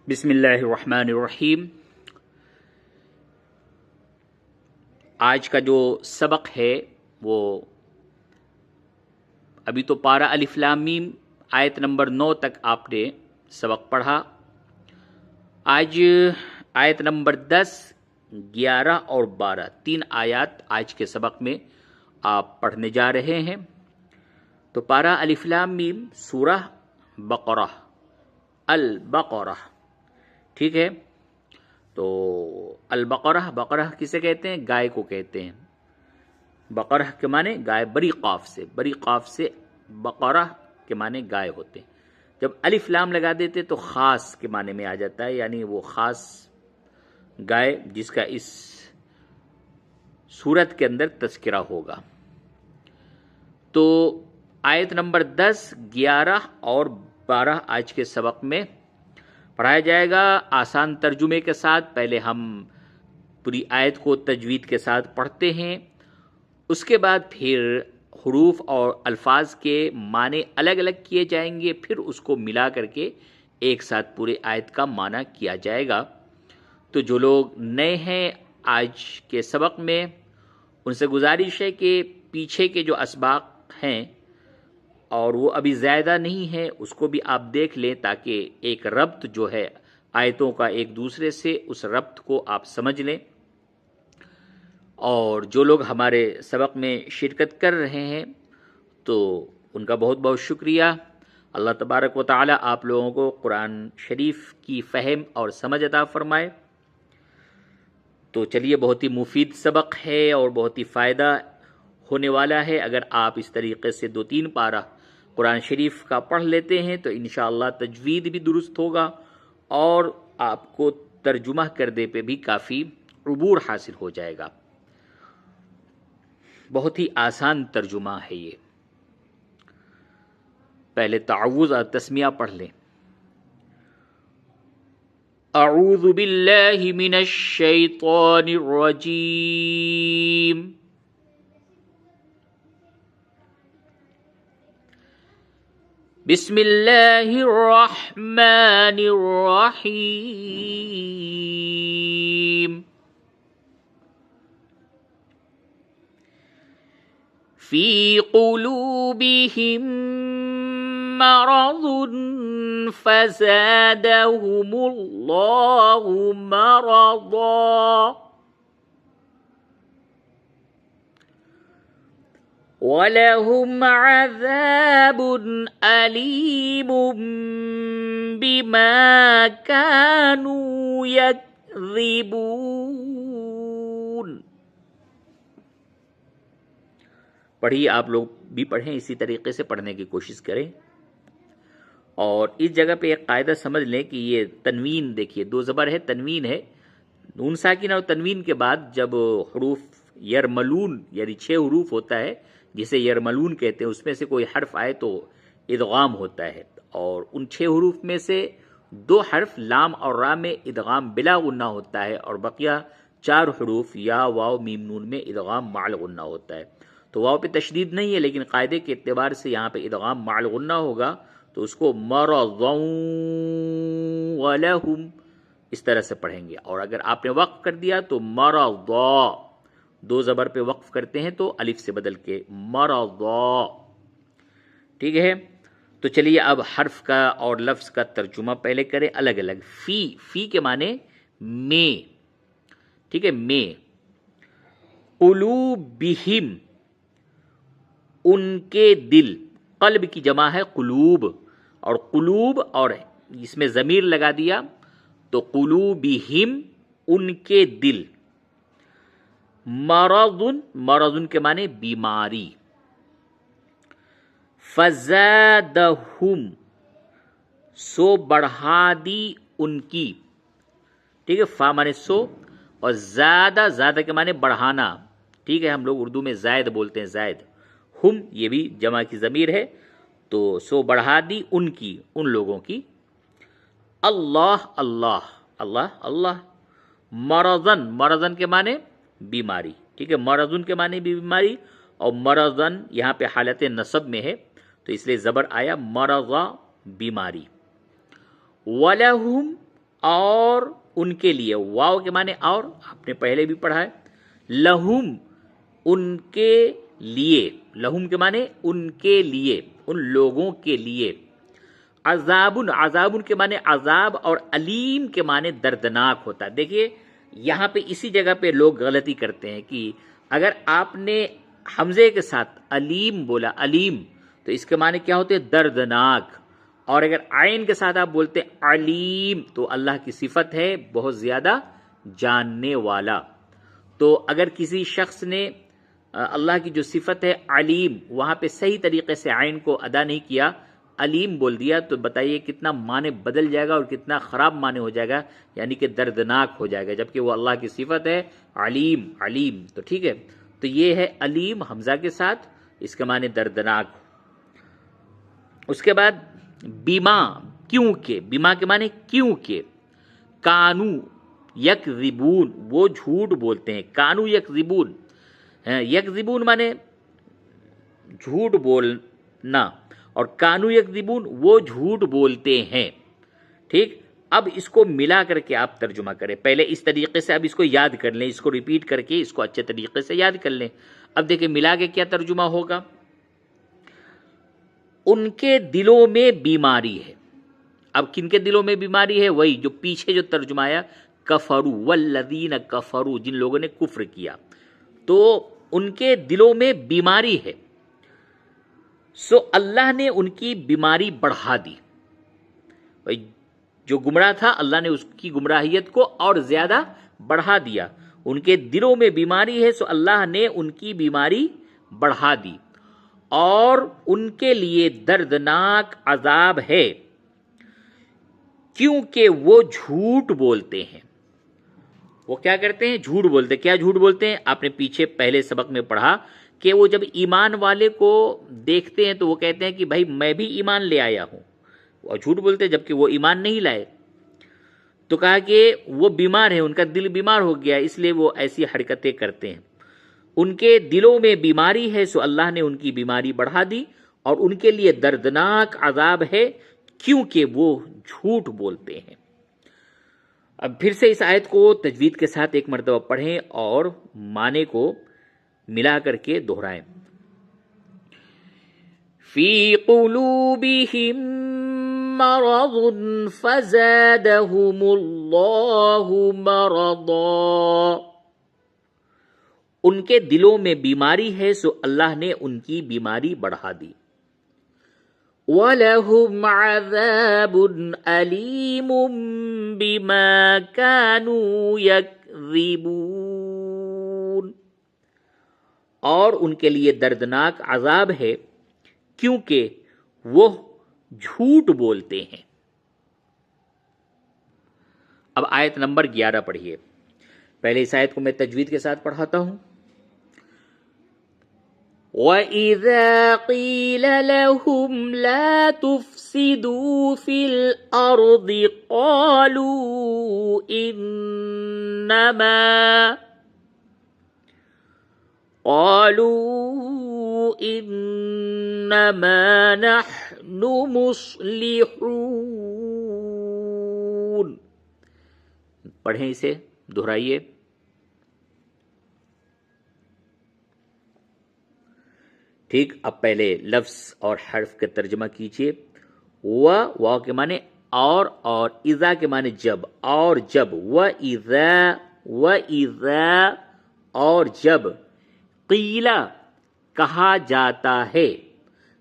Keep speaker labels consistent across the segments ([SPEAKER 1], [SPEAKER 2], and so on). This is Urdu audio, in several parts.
[SPEAKER 1] بسم اللہ الرحمن الرحیم۔ آج کا جو سبق ہے وہ ابھی تو پارہ الف لام میم آیت نمبر 9 تک آپ نے سبق پڑھا۔ آج آیت نمبر 10، 11 اور 12 تین آیات آج کے سبق میں آپ پڑھنے جا رہے ہیں۔ تو پارہ الف لام میم سورہ بقرہ، البقرہ، ٹھیک ہے۔ تو البقرہ، بقرہ کسے کہتے ہیں؟ گائے کو کہتے ہیں۔ بقرہ کے معنی گائے، بڑی قاف سے بقرہ کے معنی گائے ہوتے ہیں۔ جب الف لام لگا دیتے تو خاص کے معنی میں آ جاتا ہے، یعنی وہ خاص گائے جس کا اس سورت کے اندر تذکرہ ہوگا۔ تو آیت نمبر 10، 11 اور 12 آج کے سبق میں پڑھایا جائے گا آسان ترجمے کے ساتھ۔ پہلے ہم پوری آیت کو تجوید کے ساتھ پڑھتے ہیں، اس کے بعد پھر حروف اور الفاظ کے معنی الگ الگ کیے جائیں گے، پھر اس کو ملا کر کے ایک ساتھ پورے آیت کا معنی کیا جائے گا۔ تو جو لوگ نئے ہیں آج کے سبق میں، ان سے گزارش ہے کہ پیچھے کے جو اسباق ہیں اور وہ ابھی زیادہ نہیں ہے، اس کو بھی آپ دیکھ لیں تاکہ ایک ربط جو ہے آیتوں کا ایک دوسرے سے، اس ربط کو آپ سمجھ لیں۔ اور جو لوگ ہمارے سبق میں شرکت کر رہے ہیں تو ان کا بہت بہت شکریہ۔ اللہ تبارک و تعالی آپ لوگوں کو قرآن شریف کی فہم اور سمجھ عطا فرمائے۔ تو چلیے، بہت ہی مفید سبق ہے اور بہت ہی فائدہ ہونے والا ہے۔ اگر آپ اس طریقے سے 2-3 پارہ قرآن شریف کا پڑھ لیتے ہیں تو انشاءاللہ تجوید بھی درست ہوگا اور آپ کو ترجمہ کردے پہ بھی کافی عبور حاصل ہو جائے گا۔ بہت ہی آسان ترجمہ ہے یہ۔ پہلے تعوذ اور تسمیہ پڑھ لیں۔ اعوذ باللہ من الشیطان الرجیم، بسم اللہ الرحمن الرحیم، فی قلوبہم مرض فزادہم اللہ مرضا وَلَهُمْ عَذَابٌ أَلِيمٌ بِمَا كَانُوا يَكْذِبُونَ۔ پڑھیے، آپ لوگ بھی پڑھیں، اسی طریقے سے پڑھنے کی کوشش کریں۔ اور اس جگہ پہ ایک قاعدہ سمجھ لیں کہ یہ تنوین، دیکھیے 2 زبر ہے، تنوین ہے، نون ساکن اور تنوین کے بعد جب حروف یرملون یعنی 6 حروف ہوتا ہے جسے یرملون کہتے ہیں، اس میں سے کوئی حرف آئے تو ادغام ہوتا ہے، اور ان 6 حروف میں سے 2 حرف لام اور را میں ادغام بلا غنہ ہوتا ہے، اور بقیہ 4 حروف یا واو میم نون میں ادغام مع الغنہ ہوتا ہے۔ تو واو پہ تشدید نہیں ہے، لیکن قاعدے کے اعتبار سے یہاں پہ ادغام مع الغنہ ہوگا، تو اس کو مرضا ولہم اس طرح سے پڑھیں گے۔ اور اگر آپ نے وقف کر دیا تو مرضا، 2 زبر پہ وقف کرتے ہیں تو الف سے بدل کے مرضا، ٹھیک ہے۔ تو چلیے اب حرف کا اور لفظ کا ترجمہ پہلے کریں الگ الگ۔ فی کے معنی میں، ٹھیک ہے، میں۔ قلوبہم، ان کے دل، قلب کی جمع ہے قلوب، اور قلوب اور اس میں ضمیر لگا دیا تو قلوبہم، ان کے دل۔ مرض کے معنی بیماری۔ فزادہم، سو بڑھا دی ان کی، ٹھیک ہے، فا معنی سو، اور زیادہ کے معنی بڑھانا، ٹھیک ہے، ہم لوگ اردو میں زائد بولتے ہیں، زائد۔ ہم یہ بھی جمع کی ضمیر ہے، تو سو بڑھا دی ان کی، ان لوگوں کی۔ اللہ اللہ، مرضن کے معنی بیماری، ٹھیک ہے، مرضن کے معنی بھی بیماری، اور مرضن یہاں پہ حالت نصب میں ہے تو اس لیے زبر آیا، مرضا بیماری۔ وَلَهُمْ، اور ان کے لیے، واو کے معنی اور، آپ نے پہلے بھی پڑھا ہے، لہم ان کے لیے، لہم کے معنی ان کے لیے، ان لوگوں کے لیے، عذابن، عذابن کے معنی عذاب، اور علیم کے معنی دردناک ہوتا ہے۔ دیکھیے یہاں پہ اسی جگہ پہ لوگ غلطی کرتے ہیں کہ اگر آپ نے حمزے کے ساتھ علیم بولا، علیم، تو اس کے معنی کیا ہوتے ہیں؟ دردناک۔ اور اگر عین کے ساتھ آپ بولتے علیم تو اللہ کی صفت ہے بہت زیادہ جاننے والا۔ تو اگر کسی شخص نے اللہ کی جو صفت ہے علیم، وہاں پہ صحیح طریقے سے عین کو ادا نہیں کیا، علیم بول دیا، تو بتائیے کتنا معنی بدل جائے گا اور کتنا خراب معنی ہو جائے گا، یعنی کہ دردناک ہو جائے گا، جبکہ وہ اللہ کی صفت ہے علیم، علیم۔ تو ٹھیک ہے، تو یہ ہے علیم حمزہ کے ساتھ، اس کے معنی دردناک۔ اس کے بعد بیما، کیونکہ، بیما کے معنی کیونکہ، کانو یکذبون، وہ جھوٹ بولتے ہیں، کانو یکذبون، یکذبون معنی جھوٹ بولنا، اور کانو یکذبون وہ جھوٹ بولتے ہیں۔ ٹھیک، اب اس کو ملا کر کے آپ ترجمہ کریں، پہلے اس طریقے سے اب اس کو یاد کر لیں، اس کو ریپیٹ کر کے اس کو اچھے طریقے سے یاد کر لیں۔ اب دیکھیں ملا کے کیا ترجمہ ہوگا، ان کے دلوں میں بیماری ہے۔ اب کن کے دلوں میں بیماری ہے؟ وہی جو پیچھے جو ترجمہ آیا، کفروا والذین کفروا، جن لوگوں نے کفر کیا، تو ان کے دلوں میں بیماری ہے، سو اللہ نے ان کی بیماری بڑھا دی۔ جو گمراہ تھا اللہ نے اس کی گمراہیت کو اور زیادہ بڑھا دیا، ان کے دلوں میں بیماری ہے، سو اللہ نے ان کی بیماری بڑھا دی، اور ان کے لیے دردناک عذاب ہے، کیونکہ وہ جھوٹ بولتے ہیں۔ وہ کیا کرتے ہیں؟ جھوٹ بولتے ہیں۔ کیا جھوٹ بولتے ہیں؟ آپ نے پیچھے پہلے سبق میں پڑھا کہ وہ جب ایمان والے کو دیکھتے ہیں تو وہ کہتے ہیں کہ بھائی میں بھی ایمان لے آیا ہوں، وہ جھوٹ بولتے ہیں جبکہ وہ ایمان نہیں لائے۔ تو کہا کہ وہ بیمار ہیں، ان کا دل بیمار ہو گیا، اس لیے وہ ایسی حرکتیں کرتے ہیں۔ ان کے دلوں میں بیماری ہے، سو اللہ نے ان کی بیماری بڑھا دی، اور ان کے لیے دردناک عذاب ہے، کیونکہ وہ جھوٹ بولتے ہیں۔ اب پھر سے اس آیت کو تجوید کے ساتھ ایک مرتبہ پڑھیں اور معنی کو ملا کر کے دہرائیں۔ فی قلوبہم مرض فزادہم اللہ مرضا، ان کے دلوں میں بیماری ہے، سو اللہ نے ان کی بیماری بڑھا دی۔ وَلَهُمْ عَذَابٌ أَلِيمٌ بِمَا كَانُوا يَكْذِبُونَ، اور ان کے لیے دردناک عذاب ہے کیونکہ وہ جھوٹ بولتے ہیں۔ اب آیت نمبر 11 پڑھیے۔ پہلے اس آیت کو میں تجوید کے ساتھ پڑھاتا ہوں۔ وَإِذَا قِيلَ لَهُمْ لَا تُفْسِدُوا فِي الْأَرْضِ قَالُوا إِنَّمَا نَحْنُ مُصْلِحُونَ، پڑھیں اسے، دہرائیے۔ ٹھیک، اب پہلے لفظ اور حرف کا ترجمہ کیجئے۔ واو کے معنی اور اذا کے معنی جب، اور جب، وَإِذَا اور جب، قیلا کہا جاتا ہے،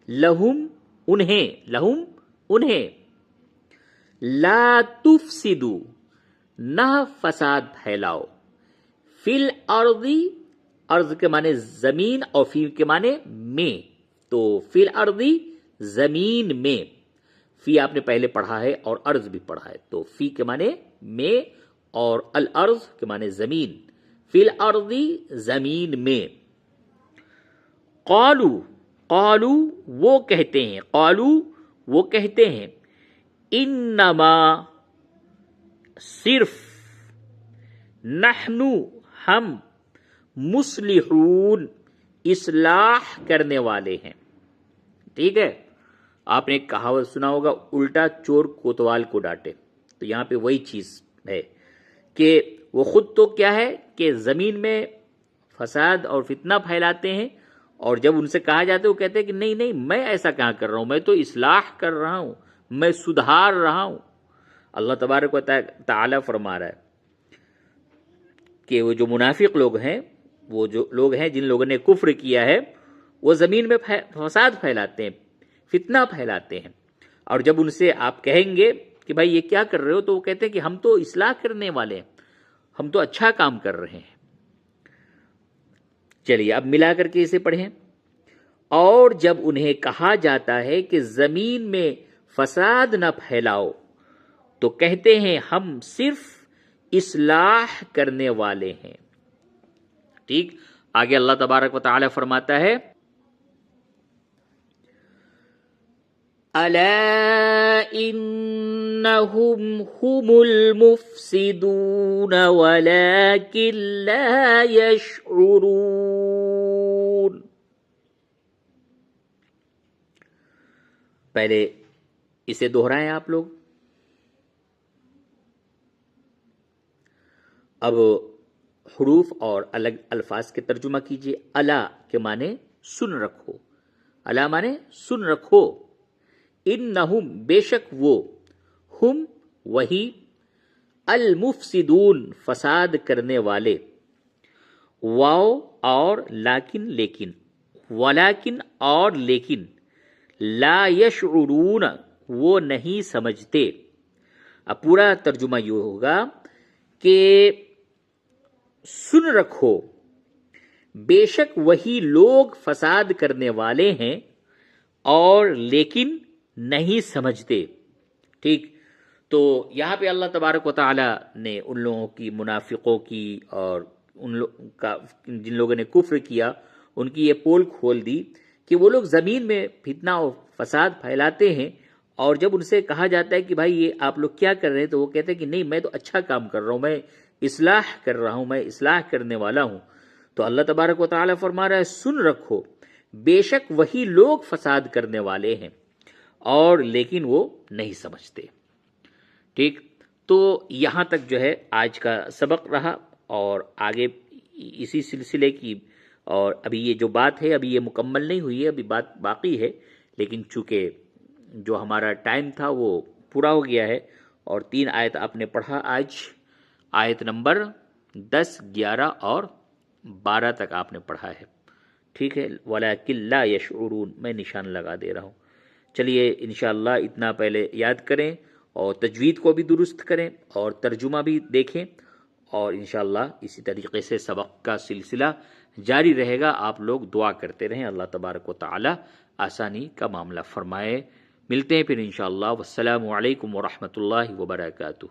[SPEAKER 1] لہم انہیں، لا تفسدوا نہ فساد پھیلاؤ، فی الارض، ارض کے معنی زمین، اور فی کے معنی میں، تو فی الارض زمین میں، فی آپ نے پہلے پڑھا ہے اور ارض بھی پڑھا ہے، تو فی کے معنی میں اور الارض کے معنی زمین، فی الارض زمین میں۔ قالو وہ کہتے ہیں، انما صرف، نحن ہم، مصلحون اصلاح کرنے والے ہیں۔ ٹھیک ہے، آپ نے ایک کہاوت سنا ہوگا، الٹا چور کوتوال کو ڈانٹے۔ تو یہاں پہ وہی چیز ہے کہ وہ خود تو کیا ہے کہ زمین میں فساد اور فتنہ پھیلاتے ہیں، اور جب ان سے کہا جاتا ہے وہ کہتے ہیں کہ نہیں نہیں، میں ایسا کہاں کر رہا ہوں، میں تو اصلاح کر رہا ہوں، میں سدھار رہا ہوں۔ اللہ تبارک و تعالی فرما رہا ہے کہ وہ جو منافق لوگ ہیں، وہ جو لوگ ہیں جن لوگوں نے کفر کیا ہے، وہ زمین میں فساد پھیلاتے ہیں، فتنہ پھیلاتے ہیں، اور جب ان سے آپ کہیں گے کہ بھائی یہ کیا کر رہے ہو، تو وہ کہتے ہیں کہ ہم تو اصلاح کرنے والے ہیں، ہم تو اچھا کام کر رہے ہیں۔ چلیے اب ملا کر کے اسے پڑھیں۔ اور جب انہیں کہا جاتا ہے کہ زمین میں فساد نہ پھیلاؤ تو کہتے ہیں ہم صرف اصلاح کرنے والے ہیں۔ ٹھیک، آگے اللہ تبارک و تعالی فرماتا ہے الا انہم هم المفسدون ولكن لا يشعرون۔ پہلے اسے دہرائیں آپ لوگ۔ اب حروف اور الگ الفاظ کے ترجمہ کیجئے۔ الا کے معنی سن رکھو، الا معنی سن رکھو، انہم بے شک وہ، ہم وہی، المفسدون فساد کرنے والے، واو اور لاکن لیکن، ولیکن اور لیکن، لا یشعرون وہ نہیں سمجھتے۔ اب پورا ترجمہ یہ ہوگا کہ سن رکھو، بے شک وہی لوگ فساد کرنے والے ہیں اور لیکن نہیں سمجھتے۔ ٹھیک، تو یہاں پہ اللہ تبارک و تعالی نے ان لوگوں کی، منافقوں کی اور ان لوگوں کا جن لوگوں نے کفر کیا، ان کی یہ پول کھول دی کہ وہ لوگ زمین میں فتنہ و فساد پھیلاتے ہیں، اور جب ان سے کہا جاتا ہے کہ بھائی یہ آپ لوگ کیا کر رہے ہیں، تو وہ کہتے ہیں کہ نہیں میں تو اچھا کام کر رہا ہوں، میں اصلاح کر رہا ہوں، میں اصلاح کرنے والا ہوں۔ تو اللہ تبارک و تعالی فرما رہا ہے سن رکھو، بے شک وہی لوگ فساد کرنے والے ہیں اور لیکن وہ نہیں سمجھتے۔ ٹھیک، تو یہاں تک جو ہے آج کا سبق رہا، اور آگے اسی سلسلے کی، اور ابھی یہ جو بات ہے ابھی یہ مکمل نہیں ہوئی ہے، ابھی بات باقی ہے، لیکن چونکہ جو ہمارا ٹائم تھا وہ پورا ہو گیا ہے، اور 3 آیت آپ نے پڑھا آج، آیت نمبر 10، 11 اور 12 تک آپ نے پڑھا ہے۔ ٹھیک ہے، وَلَٰكِن لَا يَشْعُرُونَ میں نشان لگا دے رہا ہوں۔ چلیے انشاءاللہ اتنا پہلے یاد کریں، اور تجوید کو بھی درست کریں، اور ترجمہ بھی دیکھیں، اور انشاءاللہ اسی طریقے سے سبق کا سلسلہ جاری رہے گا۔ آپ لوگ دعا کرتے رہیں، اللہ تبارک و تعالی آسانی کا معاملہ فرمائے۔ ملتے ہیں پھر انشاءاللہ، والسلام علیکم ورحمۃ اللہ وبرکاتہ۔